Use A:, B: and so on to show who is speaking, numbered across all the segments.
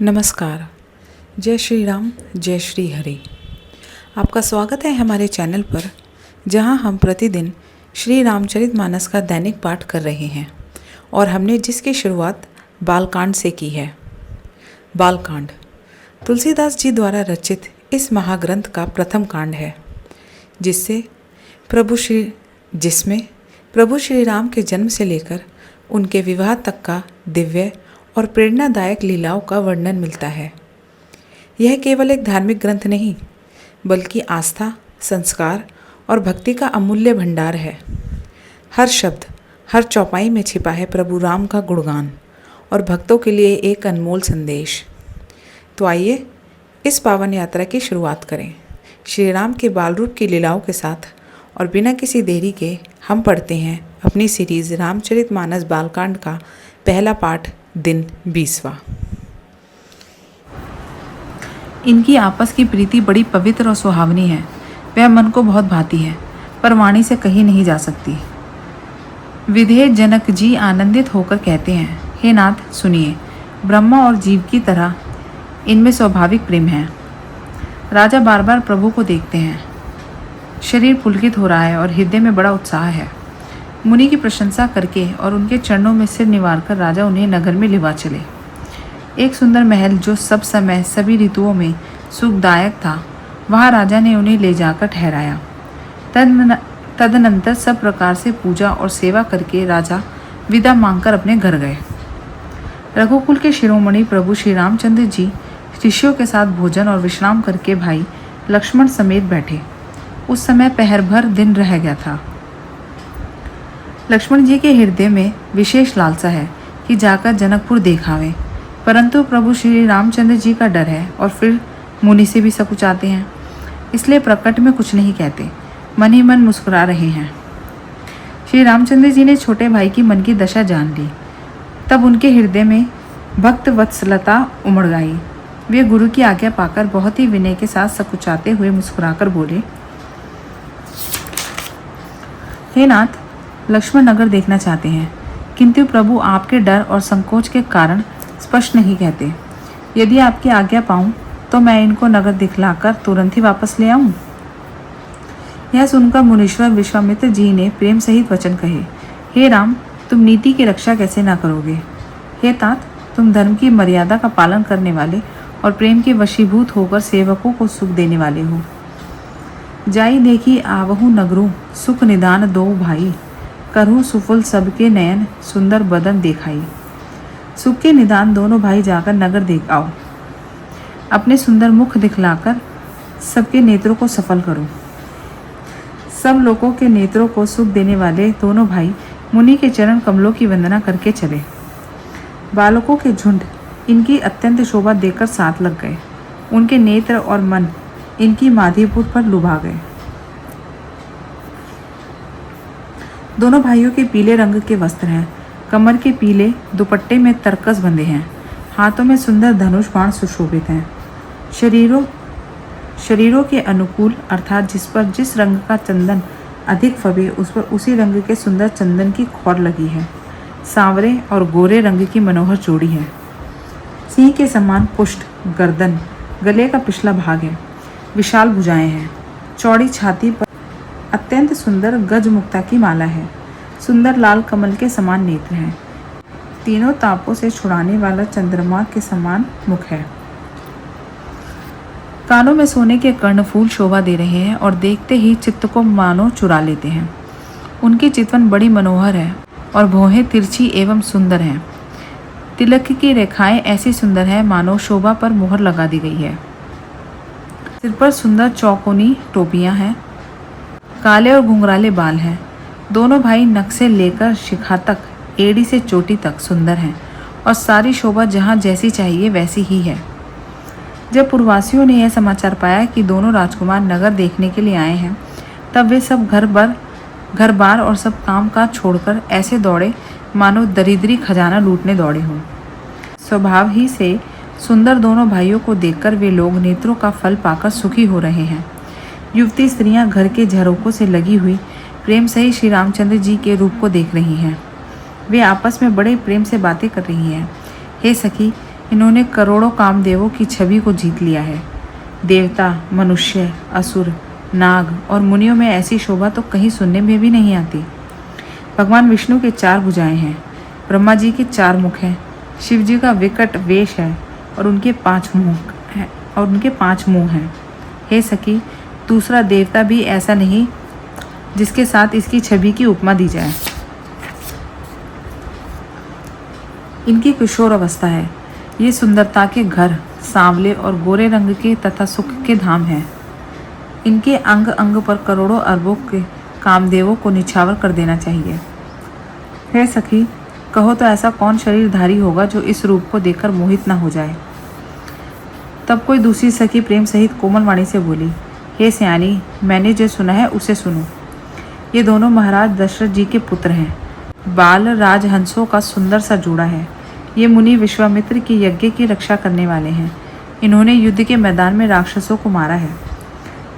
A: नमस्कार। जय श्री राम, जय श्री हरि। आपका स्वागत है हमारे चैनल पर, जहां हम प्रतिदिन श्री रामचरितमानस का दैनिक पाठ कर रहे हैं और हमने जिसकी शुरुआत बालकांड से की है। बालकांड तुलसीदास जी द्वारा रचित इस महाग्रंथ का प्रथम कांड है, जिसमें प्रभु श्री राम के जन्म से लेकर उनके विवाह तक का दिव्य और प्रेरणादायक लीलाओं का वर्णन मिलता है। यह केवल एक धार्मिक ग्रंथ नहीं, बल्कि आस्था, संस्कार और भक्ति का अमूल्य भंडार है। हर शब्द, हर चौपाई में छिपा है प्रभु राम का गुणगान और भक्तों के लिए एक अनमोल संदेश। तो आइए इस पावन यात्रा की शुरुआत करें श्री राम के बाल रूप की लीलाओं के साथ, और बिना किसी देरी के हम पढ़ते हैं अपनी सीरीज़ रामचरितमानस बालकांड का पहला पाठ, दिन 20वां।
B: इनकी आपस की प्रीति बड़ी पवित्र और सुहावनी है। वह मन को बहुत भाती है, पर वाणी से कही नहीं जा सकती। विधेय जनक जी आनंदित होकर कहते हैं, हे नाथ सुनिए, ब्रह्मा और जीव की तरह इनमें स्वाभाविक प्रेम है। राजा बार बार प्रभु को देखते हैं। शरीर पुलकित हो रहा है और हृदय में बड़ा उत्साह है। मुनि की प्रशंसा करके और उनके चरणों में सिर निवार कर राजा उन्हें नगर में लिवा चले। एक सुंदर महल जो सब समय सभी ऋतुओं में सुखदायक था, वहाँ राजा ने उन्हें ले जाकर ठहराया। तदनंतर सब प्रकार से पूजा और सेवा करके राजा विदा मांगकर अपने घर गए। रघुकुल के शिरोमणि प्रभु श्री रामचंद्र जी शिष्यों के साथ भोजन और विश्राम करके भाई लक्ष्मण समेत बैठे। उस समय पहर भर दिन रह गया था। लक्ष्मण जी के हृदय में विशेष लालसा है कि जाकर जनकपुर देखावें, परंतु प्रभु श्री रामचंद्र जी का डर है और फिर मुनि से भी सकुचाते हैं, इसलिए प्रकट में कुछ नहीं कहते, मन ही मन मुस्कुरा रहे हैं। श्री रामचंद्र जी ने छोटे भाई की मन की दशा जान ली। तब उनके हृदय में भक्त वत्सलता उमड़ गई। वे गुरु की आज्ञा पाकर बहुत ही विनय के साथ सकुचाते हुए मुस्कुराकर बोले, हे नाथ, लक्ष्मण नगर देखना चाहते हैं, किंतु प्रभु आपके डर और संकोच के कारण स्पष्ट नहीं कहते। यदि आपकी आज्ञा पाऊं तो मैं इनको नगर दिखलाकर तुरंत ही वापस ले आऊं। यह सुनकर मुनीश्वर विश्वामित्र जी ने प्रेम सहित वचन कहे, हे राम, तुम नीति की रक्षा कैसे ना करोगे। हे तात, तुम धर्म की मर्यादा का पालन करने वाले और प्रेम के वशीभूत होकर सेवकों को सुख देने वाले हो। जाई देखी आवहु नगरू, सुख निदान दो भाई, करहु सुफल सबके नयन, सुंदर बदन देखाई। सुख के निदान दोनों भाई जाकर नगर देख आओ। अपने सुंदर मुख दिखलाकर सबके नेत्रों को सफल करो। सब लोगों के नेत्रों को सुख देने वाले दोनों भाई मुनि के चरण कमलों की वंदना करके चले। बालकों के झुंड इनकी अत्यंत शोभा देखकर साथ लग गए। उनके नेत्र और मन इनकी माधीपुर पर लुभा गए। दोनों भाइयों के पीले रंग के वस्त्र हैं। कमर के पीले दुपट्टे में तरकस बंधे हैं। हाथों में सुंदर धनुष बाण सुशोभित हैं। शरीरों के अनुकूल, अर्थात जिस पर जिस रंग का चंदन अधिक फबे, उस पर उसी रंग के सुंदर चंदन की खौर लगी है। सांवरे और गोरे रंग की मनोहर जोड़ी है। सिंह के समान पुष्ट, गर्दन, गले का पिछला भाग है। विशाल भुजाएं हैं। चौड़ी छाती पर अत्यंत सुंदर गजमुक्ता की माला है। सुंदर लाल कमल के समान नेत्र हैं। तीनों तापों से छुड़ाने वाला चंद्रमा के समान मुख है। कानों में सोने के कर्णफूल शोभा दे रहे हैं और देखते ही चित्त को मानो चुरा लेते हैं। उनकी चितवन बड़ी मनोहर है और भौहें तिरछी एवं सुंदर हैं। तिलक की रेखाएं ऐसी सुंदर है मानो शोभा पर मुहर लगा दी गई है। सिर पर सुंदर चौकोनी टोपियां हैं। काले और घुंघराले बाल हैं। दोनों भाई नख से लेकर शिखा तक, एड़ी से चोटी तक सुंदर हैं और सारी शोभा जहाँ जैसी चाहिए वैसी ही है। जब पूर्ववासियों ने यह समाचार पाया कि दोनों राजकुमार नगर देखने के लिए आए हैं, तब वे सब घर बार और सब काम काज छोड़कर ऐसे दौड़े मानो दरिद्री खजाना लूटने दौड़े हों। स्वभाव ही से सुंदर दोनों भाइयों को देखकर वे लोग नेत्रों का फल पाकर सुखी हो रहे हैं। युवती स्त्रियां घर के झरोकों से लगी हुई प्रेम सही श्री रामचंद्र जी के रूप को देख रही हैं। वे आपस में बड़े प्रेम से बातें कर रही हैं। हे सखी, इन्होंने करोड़ों कामदेवों की छवि को जीत लिया है। देवता, मनुष्य, असुर, नाग और मुनियों में ऐसी शोभा तो कहीं सुनने में भी नहीं आती। भगवान विष्णु के 4 भुजाएं हैं, ब्रह्मा जी के 4 मुख हैं, शिव जी का विकट वेश है और उनके 5 मुंह हैं। हे सखी, दूसरा देवता भी ऐसा नहीं जिसके साथ इसकी छवि की उपमा दी जाए। इनकी किशोर अवस्था है। ये सुंदरता के घर, सांवले और गोरे रंग के तथा सुख के धाम हैं। इनके अंग अंग पर करोड़ों अरबों के कामदेवों को निछावर कर देना चाहिए। हे सखी, कहो तो ऐसा कौन शरीरधारी होगा जो इस रूप को देखकर मोहित न हो जाए। तब कोई दूसरी सखी प्रेम सहित कोमल वाणी से बोली, हे सयानी, मैंने जो सुना है उसे सुनो। ये दोनों महाराज दशरथ जी के पुत्र हैं। बाल राजहंसों का सुंदर सा जोड़ा है। ये मुनि विश्वामित्र की यज्ञ की रक्षा करने वाले हैं। इन्होंने युद्ध के मैदान में राक्षसों को मारा है।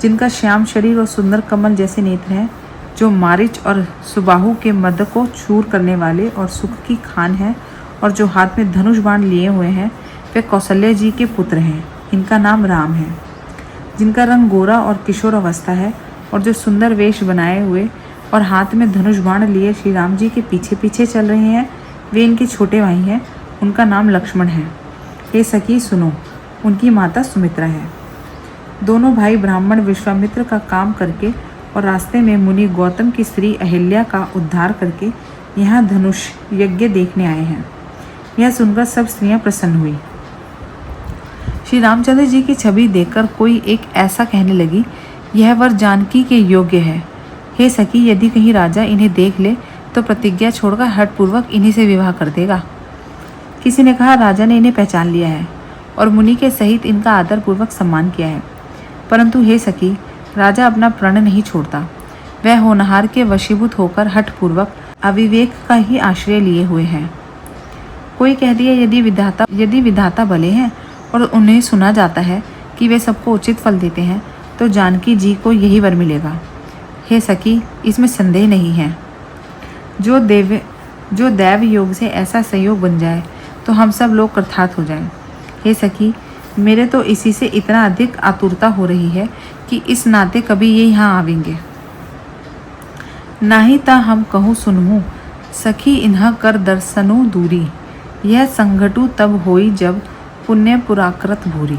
B: जिनका श्याम शरीर और सुंदर कमल जैसे नेत्र हैं, जो मारिच और सुबाहु के मद को चूर करने वाले और सुख की खान है, और जो हाथ में धनुष बाण लिए हुए हैं, वे कौशल्या जी के पुत्र हैं। इनका नाम राम है। जिनका रंग गोरा और किशोर अवस्था है, और जो सुंदर वेश बनाए हुए और हाथ में धनुष बाण लिए श्री राम जी के पीछे पीछे चल रहे हैं, वे इनके छोटे भाई हैं। उनका नाम लक्ष्मण है। हे सखी सुनो, उनकी माता सुमित्रा है। दोनों भाई ब्राह्मण विश्वामित्र का काम करके और रास्ते में मुनि गौतम की स्त्री अहिल्या का उद्धार करके यहाँ धनुष यज्ञ देखने आए हैं। यह सुनकर सब स्त्रियां प्रसन्न हुई। श्री रामचंद्र जी की छवि देखकर कोई एक ऐसा कहने लगी, यह वर जानकी के योग्य है। हे सखी, यदि कहीं राजा इन्हें देख ले तो प्रतिज्ञा छोड़कर हठपूर्वक इन्हीं से विवाह कर देगा। किसी ने कहा, राजा ने इन्हें पहचान लिया है और मुनि के सहित इनका आदरपूर्वक सम्मान किया है। परंतु हे सखी, राजा अपना प्रण नहीं छोड़ता। वह होनहार के वशीभूत होकर हठपूर्वक अविवेक का ही आश्रय लिए हुए हैं। कोई कह दिया, यदि विधाता भले हैं और उन्हें सुना जाता है कि वे सबको उचित फल देते हैं, तो जानकी जी को यही वर मिलेगा। हे सखी, इसमें संदेह नहीं है। जो दैव योग से ऐसा संयोग बन जाए तो हम सब लोग कृतार्थ हो जाएं। हे सखी, मेरे तो इसी से इतना अधिक आतुरता हो रही है कि इस नाते कभी ये यहाँ आवेंगे। नाही ता हम कहूँ सुनहूँ, सखी इन्हा कर दर्शनु दूरी। यह संघटू तब होई जब पुण्य पुराकृत भूरी।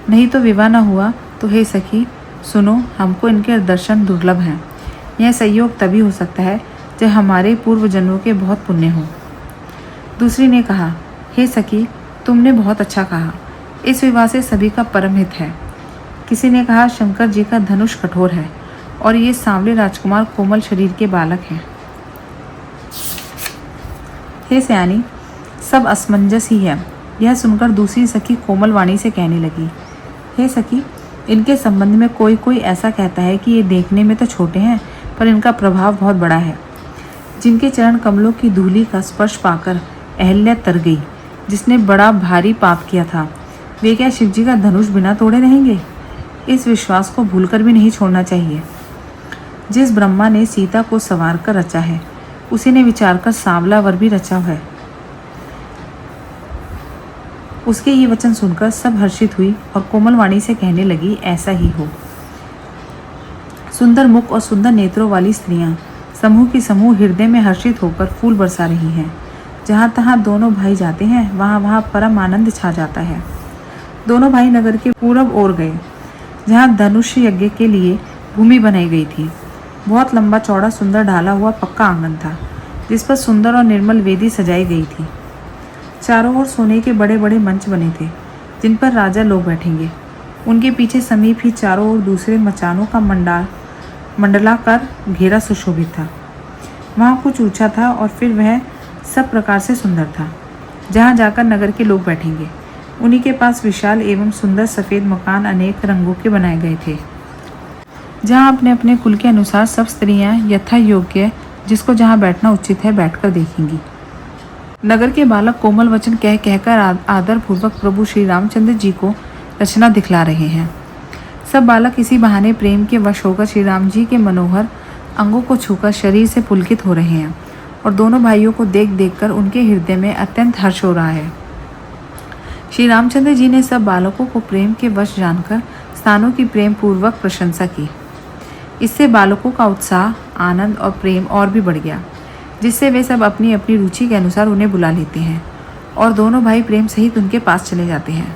B: नहीं तो विवाह न हुआ तो हे सखी सुनो, हमको इनके दर्शन दुर्लभ हैं। यह संयोग तभी हो सकता है जब हमारे पूर्व जन्मों के बहुत पुण्य हों। दूसरी ने कहा, हे सखी, तुमने बहुत अच्छा कहा। इस विवाह से सभी का परम हित है। किसी ने कहा, शंकर जी का धनुष कठोर है और ये सांवले राजकुमार कोमल शरीर के बालक हैं। हे सयानी, सब असमंजस ही है। यह सुनकर दूसरी सखी कोमल वाणी से कहने लगी, हे सखी, इनके संबंध में कोई ऐसा कहता है कि ये देखने में तो छोटे हैं, पर इनका प्रभाव बहुत बड़ा है। जिनके चरण कमलों की धूलि का स्पर्श पाकर अहिल्या तर गई, जिसने बड़ा भारी पाप किया था, वे क्या शिव जी का धनुष बिना तोड़े रहेंगे? इस विश्वास को भूलकर भी नहीं छोड़ना चाहिए। जिस ब्रह्मा ने सीता को संवार कर रचा है, उसी ने विचार कर सांवला वर भी रचा है। उसके ये वचन सुनकर सब हर्षित हुई और कोमल वाणी से कहने लगी, ऐसा ही हो। सुंदर मुख और सुंदर नेत्रों वाली स्त्रियां समूह की समूह हृदय में हर्षित होकर फूल बरसा रही हैं। जहाँ तहाँ दोनों भाई जाते हैं, वहाँ परम आनंद छा जाता है। दोनों भाई नगर के पूरब ओर गए, जहाँ धनुष यज्ञ के लिए भूमि बनाई गई थी। बहुत लंबा चौड़ा सुंदर ढाला हुआ पक्का आंगन था, जिस पर सुंदर और निर्मल वेदी सजाई गई थी। चारों ओर सोने के बड़े बड़े मंच बने थे, जिन पर राजा लोग बैठेंगे। उनके पीछे समीप ही चारों ओर दूसरे मचानों का मंडलाकार घेरा सुशोभित था। वहाँ कुछ ऊंचा था और फिर वह सब प्रकार से सुंदर था। जहाँ जाकर नगर के लोग बैठेंगे, उन्हीं के पास विशाल एवं सुंदर सफ़ेद मकान अनेक रंगों के बनाए गए थे, जहाँ अपने अपने कुल के अनुसार सब स्त्रियाँ यथा योग्य जिसको जहाँ बैठना उचित है बैठकर देखेंगी। नगर के बालक कोमल वचन कह कहकर आदरपूर्वक प्रभु श्री रामचंद्र जी को रचना दिखला रहे हैं। सब बालक इसी बहाने प्रेम के वश होकर श्री राम जी के मनोहर अंगों को छूकर शरीर से पुलकित हो रहे हैं और दोनों भाइयों को देख देख कर उनके हृदय में अत्यंत हर्ष हो रहा है। श्री रामचंद्र जी ने सब बालकों को प्रेम के वश जानकर स्थानों की प्रेम पूर्वक प्रशंसा की। इससे बालकों का उत्साह, आनंद और प्रेम और भी बढ़ गया, जिससे वे सब अपनी अपनी रुचि के अनुसार उन्हें बुला लेते हैं और दोनों भाई प्रेम सहित उनके पास चले जाते हैं।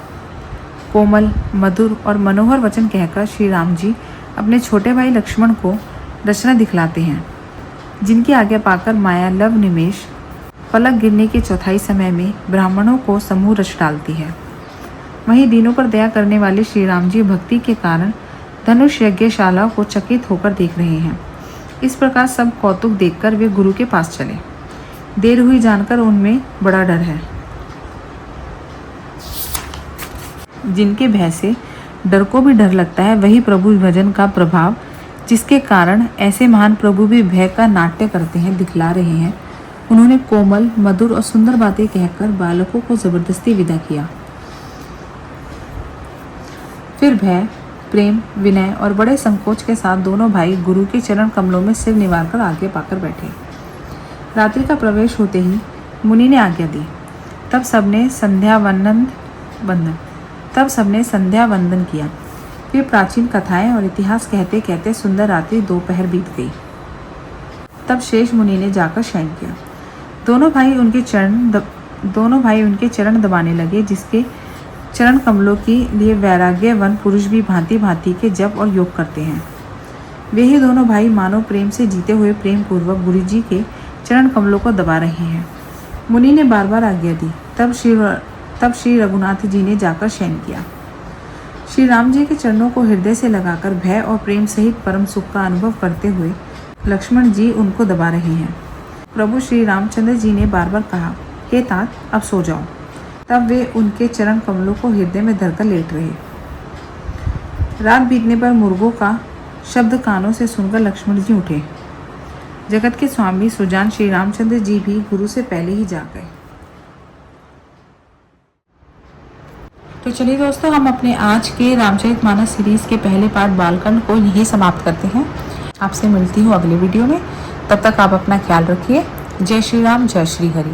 B: कोमल, मधुर और मनोहर वचन कहकर श्री राम जी अपने छोटे भाई लक्ष्मण को रचना दिखलाते हैं, जिनकी आज्ञा पाकर माया लव निमेष पलक गिरने के चौथाई समय में ब्राह्मणों को समूह रच डालती है। वहीं दीनों पर दया करने वाले श्री राम जी भक्ति के कारण धनुष यज्ञशाला को चकित होकर देख रहे हैं। इस प्रकार सब कौतुक देखकर वे गुरु के पास चले। देर हुई जानकर उनमें बड़ा डर है। जिनके भय से डर को भी डर लगता है, वही प्रभु भजन का प्रभाव, जिसके कारण ऐसे महान प्रभु भी भय का नाट्य करते हैं, दिखला रहे हैं। उन्होंने कोमल, मधुर और सुंदर बातें कहकर बालकों को जबरदस्ती विदा किया। फिर भय, प्रेम, विनय और बड़े संकोच के साथ दोनों भाई गुरु के चरण कमलों में सिर निवार कर आगे पाकर बैठे। रात्रि का प्रवेश होते ही मुनि ने आज्ञा दी। तब सबने संध्या वंदन किया। फिर प्राचीन कथाएं और इतिहास कहते कहते सुंदर रात्रि दोपहर बीत गई। तब शेष मुनि ने जाकर शयन किया। दोनों भाई उनके चरण दबाने लगे, जिसके चरण कमलों के लिए वैराग्यवन पुरुष भी भांति भांति के जप और योग करते हैं। वे ही दोनों भाई मानव प्रेम से जीते हुए प्रेम पूर्वक गुरु जी के चरण कमलों को दबा रहे हैं। मुनि ने बार बार आज्ञा दी। तब श्री रघुनाथ जी ने जाकर शयन किया। श्री राम जी के चरणों को हृदय से लगाकर भय और प्रेम सहित परम सुख का अनुभव करते हुए लक्ष्मण जी उनको दबा रहे हैं। प्रभु श्री रामचंद्र जी ने बार बार कहा, हे तात, अब सो जाओ। तब वे उनके चरण कमलों को हृदय में धरकर लेट रहे। रात बीतने पर मुर्गों का शब्द कानों से सुनकर लक्ष्मण जी उठे। जगत के स्वामी सुजान श्री रामचंद्र जी भी गुरु से पहले ही जाग गए। तो चलिए दोस्तों, हम अपने आज के रामचरितमानस सीरीज के पहले पार्ट बालकांड को यहीं समाप्त करते हैं। आपसे मिलती हूँ अगले वीडियो में। तब तक आप अपना ख्याल रखिए। जय श्री राम, जय श्री हरि।